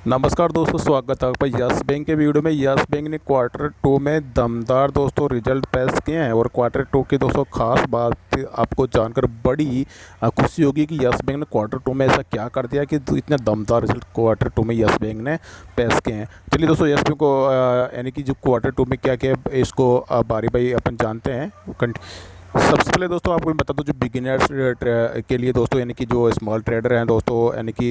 नमस्कार दोस्तों, स्वागत है आपका यस बैंक के वीडियो में। यस बैंक ने क्वार्टर टू में दमदार दोस्तों रिजल्ट पेश किए हैं और क्वार्टर टू की दोस्तों खास बात आपको जानकर बड़ी खुशी होगी कि यस बैंक ने क्वार्टर टू में ऐसा क्या कर दिया कि इतना दमदार रिजल्ट क्वार्टर टू में यस बैंक ने पेश किए हैं। चलिए दोस्तों, यस बैंक को यानी कि जो क्वार्टर टू में क्या क्या इसको बारी बारी अपन जानते हैं। सबसे पहले दोस्तों आपको मैं बता दूं, जो बिगिनर्स के लिए दोस्तों यानी कि जो स्मॉल ट्रेडर हैं दोस्तों, यानी कि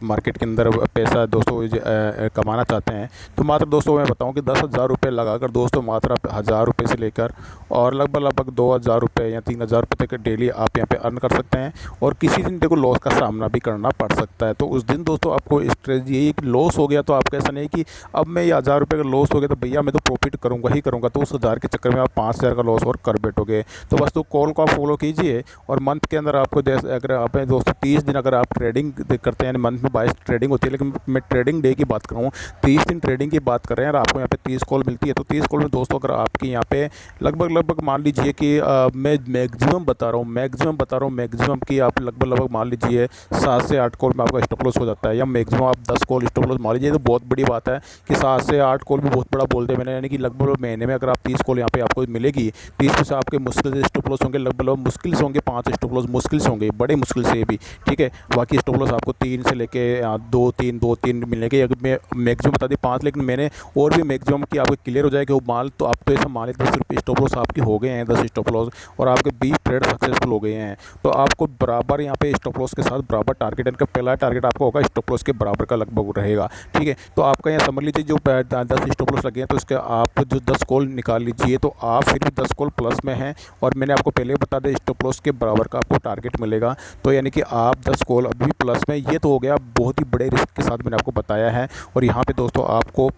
मार्केट के अंदर पैसा दोस्तों कमाना चाहते हैं, तो मात्र दोस्तों मैं बताऊं कि 10,000 रुपये लगाकर दोस्तों मात्र आप 1,000 रुपये से लेकर और लगभग 2,000 रुपये या 3,000 रुपये तक डेली आप यहाँ पे अर्न कर सकते हैं। और किसी दिन देखो लॉस का सामना भी करना पड़ सकता है, तो उस दिन दोस्तों आपको स्ट्रेटजी यही कि लॉस हो गया तो आपका ऐसा नहीं कि अब मैं ये 1,000 रुपये का लॉस हो गया तो भैया मैं तो प्रॉफिट करूँगा ही करूँगा, तो उस 1,000 के चक्कर में आप 5,000 का लॉस और कर बैठोगे। तो बस तो कॉल को आप फॉलो कीजिए और मंथ के अंदर आपको जैसे अगर आप दोस्तों 30 दिन अगर आप ट्रेडिंग करते हैं, मंथ में 22 ट्रेडिंग होती है, लेकिन मैं ट्रेडिंग डे की बात कर रहा हूँ, 30 दिन ट्रेडिंग की बात कर रहे हैं और आपको यहाँ पे 30 कॉल मिलती है। तो 30 कॉल में दोस्तों अगर आपकी यहाँ पे लगभग मान लीजिए कि मैं मैक्सिमम बता रहा हूँ मैक्सिमम की आप लगभग मान लीजिए 7 से 8 कॉल में आपका स्टॉप लॉस हो जाता है, या मैक्सिमम आप 10 कॉल स्टॉप लॉस मान लीजिए। तो बहुत बड़ी बात है कि 7 से 8 कॉल भी बहुत बड़ा बोलते हैं मैंने, यानी कि लगभग महीने में अगर आप 30 कॉल यहाँ पे आपको मिलेगी, 30 में से आपके मुश्किल से स्टॉप लॉस होंगे लगभग मुश्किल से होंगे 5 स्टॉप लॉस मुश्किल से होंगे, बड़े मुश्किल से भी, ठीक है। बाकी स्टॉप लॉस आपको 3 से लेके 2-3 मिलेंगे। अगर मैं मैक्सिमम बता दी 5, लेकिन मैंने और भी मैक्सिमम की आपको क्लियर हो जाएगा वो माल, तो आप तो ऐसा मान लीजिए 10 रुपये स्टॉप लॉस आपके हो गए हैं, 10 स्टॉप लॉस, और आपके 20 ट्रेड सक्सेसफुल हो गए हैं। तो आपको बराबर यहाँ पे स्टॉप लॉस के साथ बराबर टारगेट, इनका पहला टारगेट आपका होगा स्टॉप लॉस के बराबर का लगभग रहेगा, ठीक है। तो आपका यहाँ समझ लीजिए जो 10 स्टॉप लॉस लगे हैं, तो इसके आप जो 10 कॉल निकाल लीजिए, तो आप फिर भी 10 कॉल प्लस में हैं। और मैंने आपको पहले बता दें स्टॉप लॉस के बराबर का आपको टारगेट मिलेगा, तो यानी कि आप 10 कॉल अभी प्लस में, ये तो हो गया बहुत ही बड़े रिस्क के साथ मैंने आपको बताया है। और यहाँ पे दोस्तों आपको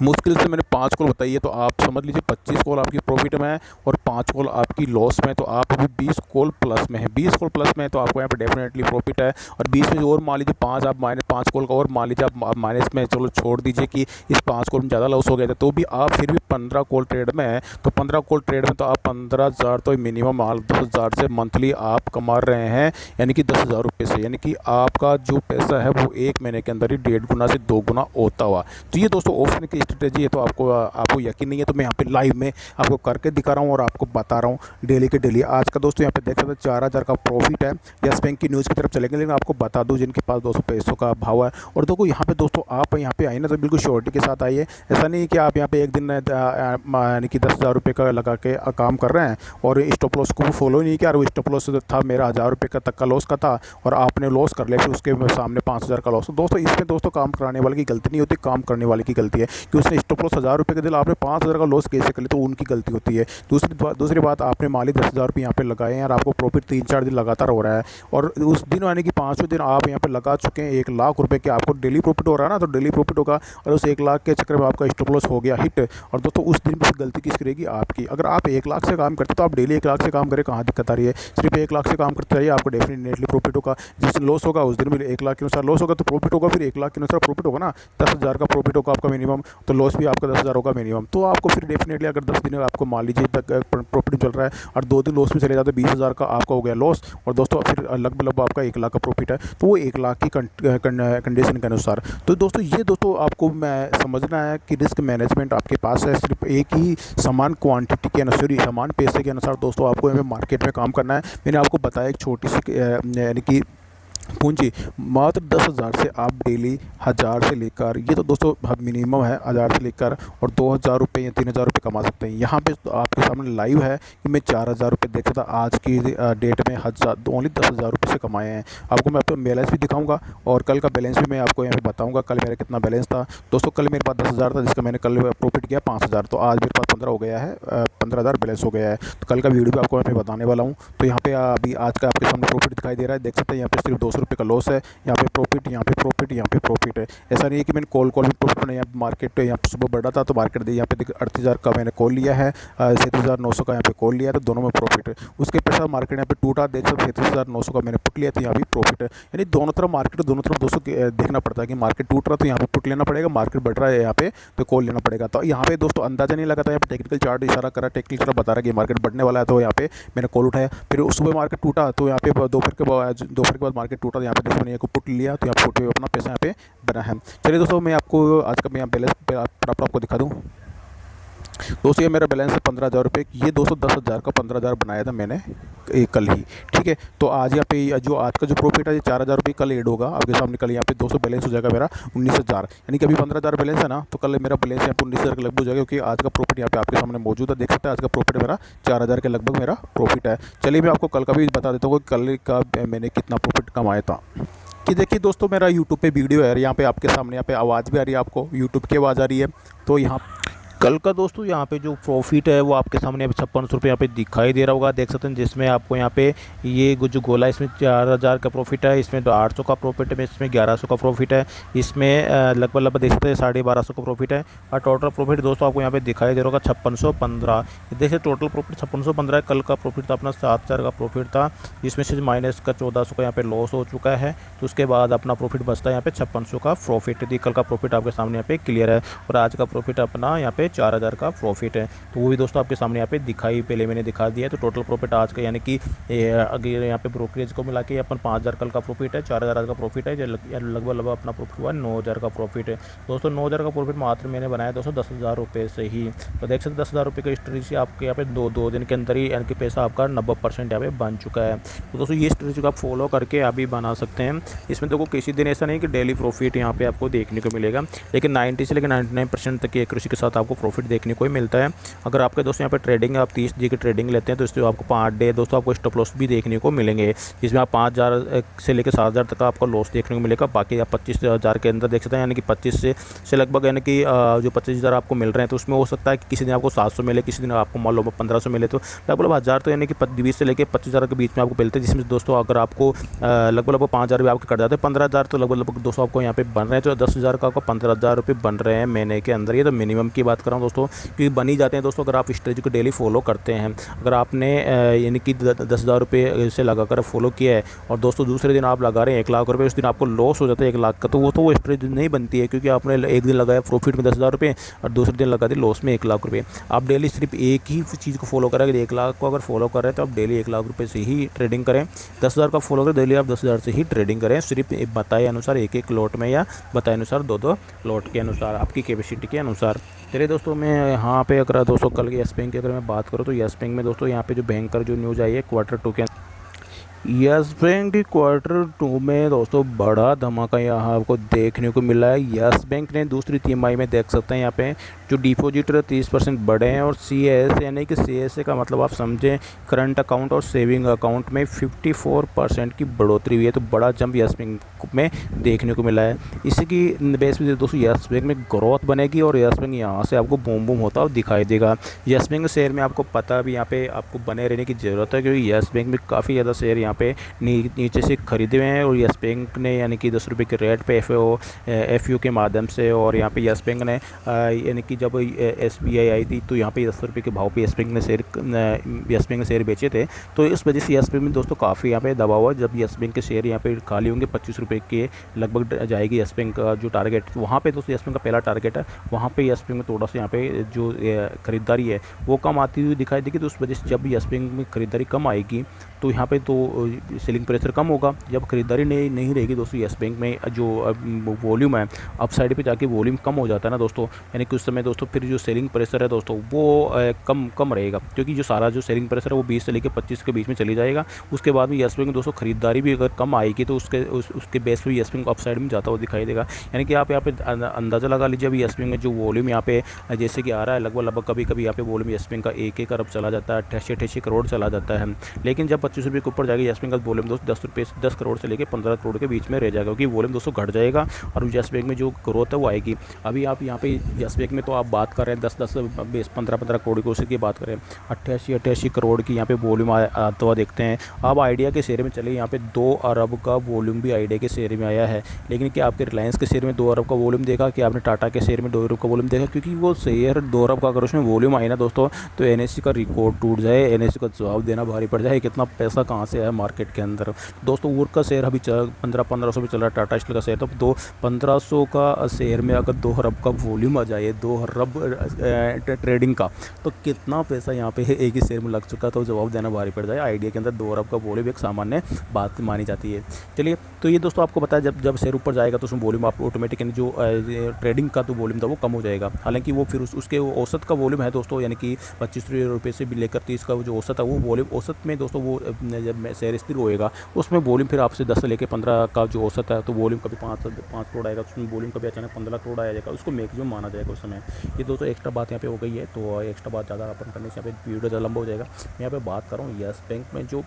मुश्किल से मैंने 5 कॉल बताई है, तो आप समझ लीजिए 25 कॉल आपकी प्रॉफिट में है और 5 कॉल आपकी लॉस में, तो आप अभी 20 कॉल प्लस में है। 20 कॉल प्लस में है तो आपको यहाँ पे डेफिनेटली प्रॉफिट है। और 20 में और मान लीजिए 5 आप -5 कॉल का और मान लीजिए आप माइनस में, चलो छोड़ दीजिए कि इस 5 कॉल में ज़्यादा लॉस हो गया था, तो भी आप फिर भी 15 कॉल ट्रेड में है। तो 15 कॉल ट्रेड में तो आप 15,000 तो मिनिमम 10,000 से मंथली आप कमा रहे हैं, यानी कि 10,000 रुपये से, यानी कि आपका जो पैसा है वो 1 महीने के अंदर ही 1.5 गुना से 2 गुना होता हुआ। तो ये दोस्तों ऑप्शन की स्ट्रेटेजी है। तो आपको यकीन नहीं है तो मैं यहाँ पे लाइव में आपको करके दिखा रहा हूँ और आपको बता रहा हूँ डेली के डेली। आज का दोस्तों यहाँ पे देख सकते हैं 4,000 का प्रॉफिट है। यस बैंक की न्यूज़ की तरफ चलेंगे, लेकिन आपको बता दूँ जिनके पास 200 पैसों का भाव है। और देखो यहाँ पे दोस्तों आप यहाँ पे आइए ना तो बिल्कुल श्योरिटी के साथ आइए। ऐसा नहीं कि आप यहाँ पे एक दिन यानी कि 10,000 रुपये का लगा के काम कर रहे हैं और स्टॉप लॉस को फॉलो नहीं किया, और वो स्टॉप लॉस था मेरा 1,000 रुपये का तक का लॉस का था और आपने लॉस कर लिया, फिर उसके सामने 5,000 का लॉस। दोस्तों इसमें दोस्तों काम कराने वाले की गलती नहीं होती, काम करने वाले की गलती है कि उसने स्टॉप लॉस 1,000 रुपये के दिल आपने 5,000 का लॉस कैसे कर लिया, तो उनकी गलती होती है। दूसरी बात आपने माली 10,000 रुपये यहाँ पे लगाए हैं और आपको प्रॉफिट 3-4 दिन लगातार हो रहा है, और उस दिन यानी कि 5वें दिन आप यहाँ पे लगा चुके हैं 1 लाख रुपये के, आपको डेली प्रॉफिट हो रहा है ना, तो डेली प्रॉफिट होगा और उस 1 लाख के चक्कर में आपका स्टॉप लॉस हो गया हिट। और दोस्तों उस दिन भी गलती किसकी रहेगी, आपकी। अगर आप 1 लाख से काम करते तो आप डेली 1 लाख से काम करें, कहाँ दिक्कत आ रही है। सिर्फ 1 लाख से काम करते रहिए, आपको डेफिनेटली प्रॉफिट होगा। जिस दिन लॉस होगा उस दिन भी 1 लाख के अनुसार लॉस होगा तो प्रॉफिट होगा, फिर 1 लाख के अनुसार प्रॉफिट होगा ना, 10,000 का प्रॉफिट होगा आपका मिनिमम, तो लॉस भी आपका 10,000 होगा मिनिमम। तो आपको फिर डेफिनेटली अगर 10 दिन आपको मान लीजिए तक प्रॉफिट चल रहा है और 2 दिन लॉस में चले जाते हैं, 20,000 का आपका हो गया लॉस, और दोस्तों फिर लगभग आपका 1 लाख का प्रॉफिट है, तो वो 1 लाख की कंडीशन के अनुसार। तो दोस्तों ये दोस्तों आपको मैं समझना है कि रिस्क मैनेजमेंट आपके पास है, सिर्फ एक ही समान क्वांटिटी के अनुसार, समान पैसे के अनुसार दोस्तों आपको हमें मार्केट में काम करना है। मैंने आपको बताया एक छोटी सी यानी कि पूंजी मात्र 10,000 से आप डेली 1,000 से लेकर, ये तो दोस्तों मिनिमम है, 1,000 से लेकर और 2,000 रुपये या 3,000 रुपये कमा सकते हैं। यहाँ पे तो आपके सामने लाइव है कि मैं 4,000 रुपये देखा था आज की डेट में, ओनली 10,000 रुपये से कमाए हैं। आपको मैं अपना बैलेंस भी दिखाऊंगा और कल का बैलेंस भी मैं आपको यहाँ पे बताऊँगा कल मेरा कितना बैलेंस था। दोस्तों कल मेरे पास 10,000 था, जिसका मैंने कल प्रॉफिट किया 5,000, तो आज मेरे पास 15 हो गया है, 15,000 बैलेंस हो गया है। तो कल का वीडियो भी आपको यहाँ पे बताने वाला हूँ। तो यहाँ पे अभी आज का आपके सामने प्रॉफिट दिखाई दे रहा है, देख सकते हैं यहाँ पे सिर्फ 200 रुपये का लॉस है, यहाँ पे प्रॉफिट, यहाँ पे प्रॉफिट, यहाँ पे प्रॉफिट है। ऐसा नहीं है कि मैंने कॉल भी प्रॉफिट नहीं, यहाँ मार्केट यहाँ पे सुबह बढ़ा था तो मार्केट दे यहाँ पे 38,000 का मैंने कॉल लिया है, 37,900 का यहाँ पे कॉल लिया है, तो दोनों में प्रॉफिट है। उसके पैसा मार्केट यहाँ पे टूटा, देख सकते 37,900 का मैंने पुट लिया, तो यहाँ भी प्रॉफिट है। यानी दोनों तरफ मार्केट, दोनों तरफ दोस्तों देखना पड़ता है कि मार्केट टूट रहा तो यहाँ पे पुट लेना पड़ेगा, मार्केट बढ़ रहा है यहाँ पे तो कॉल लेना पड़ेगा। तो यहाँ पे दोस्तों अंदाजा नहीं लगाता, यहाँ पे टेक्निकल चार्ट इशारा करा, टेक्निकल चार्ट बता रहा है कि मार्केट बढ़ने वाला है, तो यहाँ पे मैंने कॉल उठाया। फिर सुबह मार्केट टूटा तो यहाँ पे दोपहर के बाद मार्केट टूटा, यहाँ पे दोस्तों मैंने एक पुट लिया, तो यहाँ पुट पे अपना पैसा यहाँ पे बना है। चलिए दोस्तों मैं आपको आज का मैं यहाँ बैलेंस प्रॉपर आपको दिखा दूँ। दोस्तों ये मेरा बैलेंस है 15,000 रुपये। ये दोस्तों 10,000 का 15,000 बनाया था मैंने कल ही, ठीक है। तो आज यहाँ पे जो आज का जो प्रॉफिट है ये 4,000 रुपये कल ऐड होगा आपके सामने। कल यहाँ पे 200 बैलेंस हो जाएगा मेरा 19,000, यानी कि अभी 15,000 बैलेंस है ना, तो कल मेरा बैलेंस यहाँ पे 19,000 के लगभग हो जाएगा, क्योंकि आज का प्रॉफिट यहाँ पे आपके सामने मौजूद है, देख सकते हैं। आज का प्रॉफिट मेरा 4,000 के लगभग मेरा प्रॉफिट है। चलिए मैं आपको कल का भी बता देता हूँ कि कल का मैंने कितना प्रॉफिट कमाया था। कि देखिए दोस्तों मेरा यूट्यूब पे वीडियो है, यहाँ पे आपके सामने यहाँ पे आवाज़ भी आ रही है, आपको यूट्यूब की आवाज़ आ रही है। तो यहाँ कल का दोस्तों यहाँ पे जो प्रॉफिट है वो आपके सामने यहाँ पे 5600 रुपये यहाँ पे दिखाई दे रहा होगा, देख सकते हैं। जिसमें आपको यहाँ पे ये जो गोला इसमें 4,000 का प्रॉफिट है, इसमें 800 का प्रॉफिट है, इसमें 1100 का प्रॉफिट है, इसमें लगभग देख सकते हैं 1250 का प्रॉफिट है। और टोटल प्रॉफिट दोस्तों आपको यहाँ पे दिखाई दे रहा होगा 5615। देखिए टोटल प्रॉफिट 5615 है। कल का प्रॉफिट था अपना 7,000 का प्रॉफिट था, जिसमें से माइनस का 1400 का यहाँ पे लॉस हो चुका है। तो उसके बाद अपना प्रॉफिट बचता है यहाँ पे 5600 का प्रॉफिट। यदि कल का प्रॉफिट आपके सामने यहाँ पे क्लियर है, और आज का प्रॉफिट अपना यहाँ पे 4,000 का प्रॉफिट है, तो वो भी दोस्तों आपके सामने यहाँ पे दिखाई पहले मैंने दिखा दिया है। तो टोटल प्रॉफिट आज का यानी कि अगर यहाँ पे ब्रोकरेज को मिला के अपन 5,000 कल का प्रॉफिट है, 4,000 आज का प्रॉफिट है, लगभग अपना प्रॉफिट हुआ 9,000 का प्रॉफिट है। दोस्तों 9,000 का प्रॉफिट मात्र मैंने बनाया दोस्तों 10,000 रुपये से ही। तो देख सकते 10,000 रुपये की स्ट्रेटजी आपके यहाँ पे दो दिन के अंदर ही यानी कि पैसा आपका 90% यहाँ पे बन चुका है। तो दोस्तों ये स्ट्रेटजी को आप फॉलो करके अभी बना सकते हैं। इसमें देखो किसी दिन ऐसा नहीं कि डेली प्रॉफिट यहाँ पे आपको देखने को मिलेगा, लेकिन 90 से लेकर 99% तक की एक्यूरेसी के साथ आपको प्रॉफिट देखने को मिलता है। अगर आपके दोस्तों यहाँ पे ट्रेडिंग आप 30 दिन की ट्रेडिंग लेते हैं, तो इसमें आपको 5 डे दोस्तों आपको स्टॉप लॉस भी देखने को मिलेंगे, जिसमें आप 5,000 से लेकर 7,000 तक का आपको लॉस देखने को मिलेगा। बाकी आप 25,000 के अंदर देख सकते हैं, यानी कि 25 से लगभग यानी कि जो 25,000 आपको मिल रहे हैं, तो उसमें हो सकता है कि किसी दिन आपको 700 मिले, किसी दिन आपको मान लो 1,500 मिले। तो लगभग 1,000 तो यानी कि 20 से लेकर 25,000 के बीच में आपको मिलते हैं, जिसमें दोस्तों अगर आपको लगभग 5,000 भी आपके कट जाते हैं, 15,000 तो लगभग दोस्तों आपको यहाँ पे बन रहे हैं। तो 10,000 का आपको 15,000 रुपये बन रहे हैं महीने के अंदर। ये तो मिनिमम की बात कर रहा हूँ दोस्तों, क्योंकि बन ही जाते हैं दोस्तों अगर आप स्ट्रेटजी को डेली फॉलो करते हैं। अगर आपने यानी कि 10,000 रुपये से लगाकर फॉलो किया है, और दोस्तों दूसरे दिन आप लगा रहे हैं 1,00,000 रुपये, उस दिन आपको लॉस हो जाता है 1,00,000 का, तो वो स्ट्रेटजी नहीं बनती है, क्योंकि आपने एक दिन लगाया प्रॉफिट में 10,000 रुपये और दूसरे दिन लगा दिए लॉस में 1,00,000 रुपये। आप डेली सिर्फ एक ही चीज़ को फॉलो करें, 1,00,000 को अगर फॉलो कर रहे हैं तो आप डेली 1,00,000 रुपये से ही ट्रेडिंग करें। 10,000 का फॉलो करें, डेली आप 10,000 से ही ट्रेडिंग करें, सिर्फ बताए अनुसार एक लॉट में, या बताए अनुसार 2 लॉट के अनुसार, आपकी कैपेसिटी के अनुसार। चलिए दोस्तों मैं यहाँ पे अगर दोस्तों कल के येस बैंक की अगर मैं बात करूँ, तो येस बैंक में दोस्तों यहाँ पे जो बैंकर जो न्यूज़ आई है Q2 के, येस बैंक की Q2 में दोस्तों बड़ा धमाका यहाँ आपको देखने को मिला है। येस बैंक ने दूसरी तिमाही में देख सकते हैं यहाँ पे जो डिपॉजिट 30% बढ़े हैं, और CAS यानी कि CAS का मतलब आप समझें करंट अकाउंट और सेविंग अकाउंट में 54% की बढ़ोतरी हुई है। तो बड़ा जंप येस बैंक में देखने को मिला है। इसी की बेस पे दोस्तों येस बैंक में ग्रोथ बनेगी, और येस बैंक यहाँ से आपको बूम बूम होता हुआ दिखाई देगा। येस बैंक शेयर में आपको पता भी यहाँ पे आपको बने रहने की ज़रूरत है, क्योंकि येस बैंक में काफ़ी ज़्यादा शेयर यहाँ पे नीचे से खरीदे हुए हैं, और येस बैंक ने यानी कि 10 रुपये के रेट पे FU के माध्यम से, और यहाँ पे येस बैंक ने यानी कि जब SBI आई थी तो यहाँ पे 10 रुपये के भाव पे येस बैंक ने शेयर बेचे थे। तो इस वजह से येस बैंक में दोस्तों काफ़ी यहाँ पे दबाव हुआ। जब येस बैंक के शेयर यहाँ पे खाली होंगे 25 रुपये के लगभग जाएगी येस बैंक का जो टारगेट, वहाँ पे दोस्तों येस बैंक का पहला टारगेट है, वहाँ पे येस बैंक में थोड़ा सा यहाँ पे जो खरीदारी है वो कम आती हुई दिखाई देगी। तो उस वजह से जब येस बैंक में खरीदारी कम आएगी तो यहाँ पे तो सेलिंग प्रेशर कम होगा। जब खरीदारी नहीं रहेगी दोस्तों येस बैंक में जो वॉल्यूम है अपसाइड पे जाके वॉल्यूम कम हो जाता है ना दोस्तों, यानी कि उस समय दोस्तों फिर जो सेलिंग प्रेशर है दोस्तों वो कम रहेगा, क्योंकि जो सारा जो सेलिंग प्रेशर है वो 20 से लेकर 25 के बीच में चली जाएगा। उसके बाद में येस बैंक में दोस्तों खरीदारी भी अगर कम आएगी तो उसके बेस पर येस बैंक अपसाइड में जाता हुआ दिखाई देगा। यानी कि आप यहाँ पे अंदाज़ा लगा लीजिए अभी येस बैंक में जो वॉल्यूम यहाँ पे जैसे कि आ रहा है लगभग कभी यहाँ पे वॉल्यूम येस बैंक का 1 अरब चला जाता है, 88 करोड़ चला जाता है। लेकिन जब 25 रुपये के ऊपर जाएगा येस बैंक का वॉल्यूम दोस्तों 10 करोड़ से लेकर 15 करोड़ के बीच में रह जाएगा, क्योंकि वॉल्यूम दोस्तों घट जाएगा और येस बैंक में जो ग्रोथ है वो आएगी। अभी आप यहाँ पे येस बैंक में तो आप बात कर रहे हैं 10 15 करोड़ की, उसी की बात करें 88 करोड़ की यहाँ पे वॉल्यूम आता हुआ देखते हैं। आप आइडिया के शेयर में चले, यहाँ पे 2 अरब का वॉल्यूम भी आइडिया के शेयर में आया है। लेकिन क्या आपके रिलायंस के शेयर में 2 अरब का वॉल्यूम देखा, कि आपने टाटा के शेयर में 2 अरब का वॉल्यूम देखा? क्योंकि वो शेयर 2 अरब का अगर उसमें वॉल्यूम आए ना दोस्तों तो NSE का रिकॉर्ड टूट जाए, NSE का जवाब देना भारी पड़ जाए कितना पैसा कहाँ से है मार्केट के अंदर। दोस्तों वुड का शेयर अभी 1500 में चल रहा है, टाटा स्टील का शेयर तो 1500 का शेयर में अगर 2 अरब का वॉल्यूम आ जाए, 2 मुहर्रब ट्रेडिंग का, तो कितना पैसा यहाँ पे एक ही शेयर में लग चुका, तो जवाब देना भारी पड़ जाए। आइडिया के अंदर 2 अरब का वॉल्यूम एक सामान्य बात मानी जाती है। चलिए, तो ये दोस्तों आपको बताया जब जब शेयर ऊपर जाएगा तो उसमें वॉल्यूम आप ऑटोमेटिकली जो ट्रेडिंग का तो वॉल्यूम था वो कम हो जाएगा। हालांकि वो फिर उसके औसत का वॉल्यूम है दोस्तों, यानी कि 25 रुपये से भी लेकर 30 का जो औसत है वो वॉल्यूम औसत में दोस्तों वो जब शेयर स्थिर होएगा उसमें वॉल्यूम फिर आपसे 10 से लेकर 15 का जो औसत है, तो वॉल्यूम कभी 5 करोड़ आएगा, उसमें वॉल्यूम कभी अचानक 15 करोड़ आ जाएगा, उसको मैक्सिमम माना जाएगा उस समय। ये दोस्तों एक्स्ट्रा बात यहाँ पे हो गई है, तो एक्स्ट्रा बात ज़्यादा अपन करने से यहाँ पे वीडियो ज़्यादा लंबा हो जाएगा। मैं यहाँ पे बात कर रहा हूँ यस बैंक में जो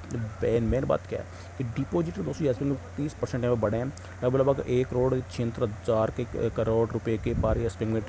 मेन बात क्या है कि डिपॉजिट दोस्तों यस बैंक में 30% यहाँ पे बढ़े हैं, लगभग 1,76,000 करोड़ रुपए के पार यस बैंक में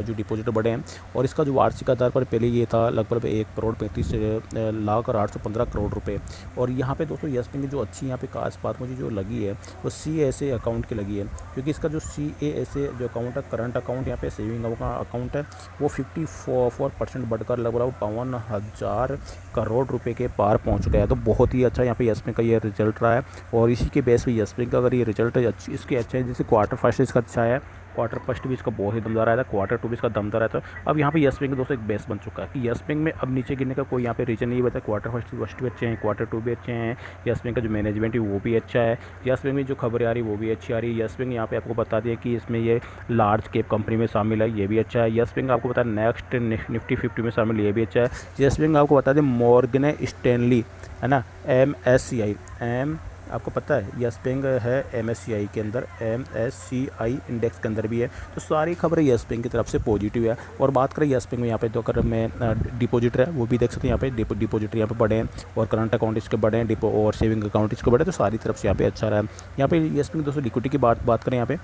जो डिपॉजिट बढ़े हैं। और इसका जो वार्षिक आधार पर पहले ये था लगभग 1,35,08,15 करोड़ रुपए। और यहाँ पे दोस्तों यस बैंक की जो अच्छी यहाँ पे खास बात मुझे जो लगी है वो CASA अकाउंट की लगी है, क्योंकि इसका जो CASA जो अकाउंट है, करंट अकाउंट यहाँ पे सेविंग का अकाउंट है, वो 54% बढ़कर लगभग 52,000 करोड़ रुपए के पार पहुँच गया है। तो बहुत ही अच्छा यहाँ पे यस बैंक का ये रिजल्ट रहा है। और इसी के बेस पे यस बैंक का अगर ये रिजल्ट अच्छी इसके अच्छा है, जैसे क्वार्टर फर्स्ट इसका अच्छा है, क्वार्टर फर्स्ट भी इसका बहुत ही दमदार आया था, क्वार्टर 2 भी इसका दमदार आया था। अब यहाँ पे यस बैंक दोस्तों एक बेस बन चुका है कि यस बैंक में अब नीचे गिरने का कोई यहाँ पे रीजन नहीं बचा। क्वार्टर फर्स्ट भी अच्छे हैं, क्वार्टर 2 भी अच्छे हैं, यस बैंक का जो मैनेजमेंट है वो भी अच्छा है, यस बैंक में जो खबरें आ रही है वो भी अच्छी आ रही है। यस बैंक यहाँ पे आपको बता दिया कि इसमें ये लार्ज कैप कंपनी में शामिल है, ये भी अच्छा है। यस बैंक आपको बता दें नेक्स्ट निफ्टी 50 में शामिल, ये भी अच्छा है। यस बैंक आपको बता दें मॉर्गन स्टैनली है ना, MSCI आपको पता है यस बैंक है MSCI के अंदर, MSCI इंडेक्स के अंदर भी है। तो सारी खबरें यस बैंक की तरफ से पॉजिटिव है। और बात करें यस बैंक में यहाँ पे तो अगर मैं डिपॉजिटर है वो भी देख सकते हैं, यहाँ पे डिपॉजिटर यहाँ पे बढ़े हैं और करंट अकाउंट इसके बढ़े हैं, और सेविंग अकाउंट इसके बढ़े, तो सारी तरफ से यहाँ पे अच्छा रहा है। यहाँ पे यस बैंक दोस्तों लिक्विडिटी की बात करें, यहाँ पे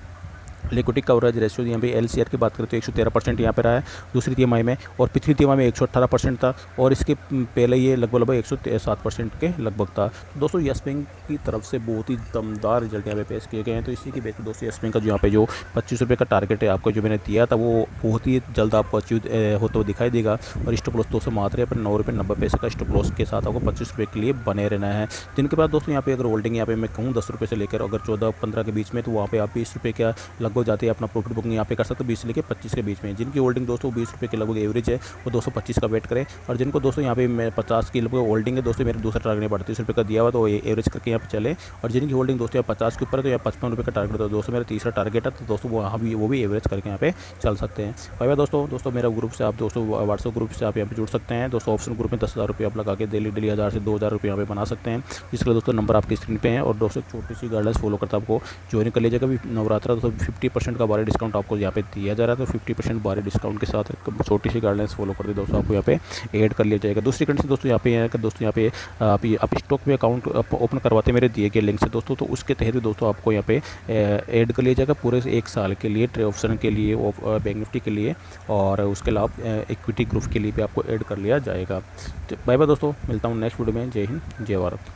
लिक्विडिटी कवरेज रेशियो यहाँ पे LCR की बात करें तो 113% यहाँ पे रहा है दूसरी तिमाही में, और पिछली तिमाही में 118% था, और इसके पहले ये लगभग 107% के लगभग था। तो दोस्तों यस बैंक की तरफ से बहुत ही दमदार रिजल्ट यहाँ पे पेश किए गए हैं। तो इसी की बेस पर दोस्तों यस बैंक का जो यहाँ पे जो 25 रुपये का टारगेट है आपको जो मैंने दिया था वो बहुत ही जल्द आपको अचीव होते हुए दिखाई देगा। और स्टॉप लॉस दोस्तों मात्र पर 9.90 का स्टॉप लॉस के साथ आपको 25 रुपये के लिए बने रहना है। जिनके पास दोस्तों यहाँ पे अगर होल्डिंग यहाँ पे मैं कहूँ 10 रुपये से लेकर अगर 14-15 के बीच में, तो वहाँ पे आप 20 रुपये का लगभग जाते हैं अपना प्रॉफिट बुकिंग यहाँ पे कर सकते हो 20 से लेकर 25 के बीच में। जिनकी होल्डिंग दोस्तों 20 रुपये के लगभग एवरेज है वो 225 का वेट करें। और जिनको दोस्तों यहाँ पे मैं 50 की लगभग होल्डिंग है दोस्तों, मेरे दूसरा टारगेट 38 रुपये का दिया हुआ, तो एवरेज करके यहाँ पे चले। और जिनकी होल्डिंग दोस्तों यहाँ 50 के ऊपर है तो यहाँ 55 रुपये का टारगेट, तो दोस्तों मेरा तीसरा टारगेट है, तो दोस्तों वो भी एवरेज करके यहाँ पे चल सकते हैं। भाई दोस्तों मेरा ग्रुप से आप दोस्तों व्हाट्सअप ग्रुप से आप यहाँ पे जुड़ सकते हैं दोस्तों। ऑप्शन ग्रुप में 10,000 रुपये आप लगा के डेली 1,000 से 2,000 रुपये यहाँ पे बना सकते हैं। जिसके लिए दोस्तों नंबर आपकी स्क्रीन पे है। और दोस्तों छोटी सी गाइडलाइंस फॉलो करता आपको ज्वाइन कर लीजिएगा। भी नवरात्रा दोस्तों 50% का भारी डिस्काउंट आपको यहाँ पे दिया जा रहा है, तो 50% भारी डिस्काउंट के साथ छोटी सी गाइडलाइंस फॉलो करते दोस्तों आपको यहाँ पे ऐड कर लिया जाएगा। दूसरी कंडीशन दोस्तों यहाँ पे है कि दोस्तों यहाँ पे आप स्टॉक में अकाउंट ओपन करवाते मेरे दिए गए लिंक से दोस्तों, तो उसके तहत दोस्तों आपको यहाँ पे ऐड कर लिया जाएगा पूरे 1 साल के लिए, ट्रे ऑप्शन के लिए, बैंक निफ्टी के लिए, और उसके अलावा इक्विटी ग्रुप के लिए भी आपको ऐड कर लिया जाएगा। बाय बाय दोस्तों, मिलता हूँ नेक्स्ट वीडियो में। जय हिंद, जय भारत।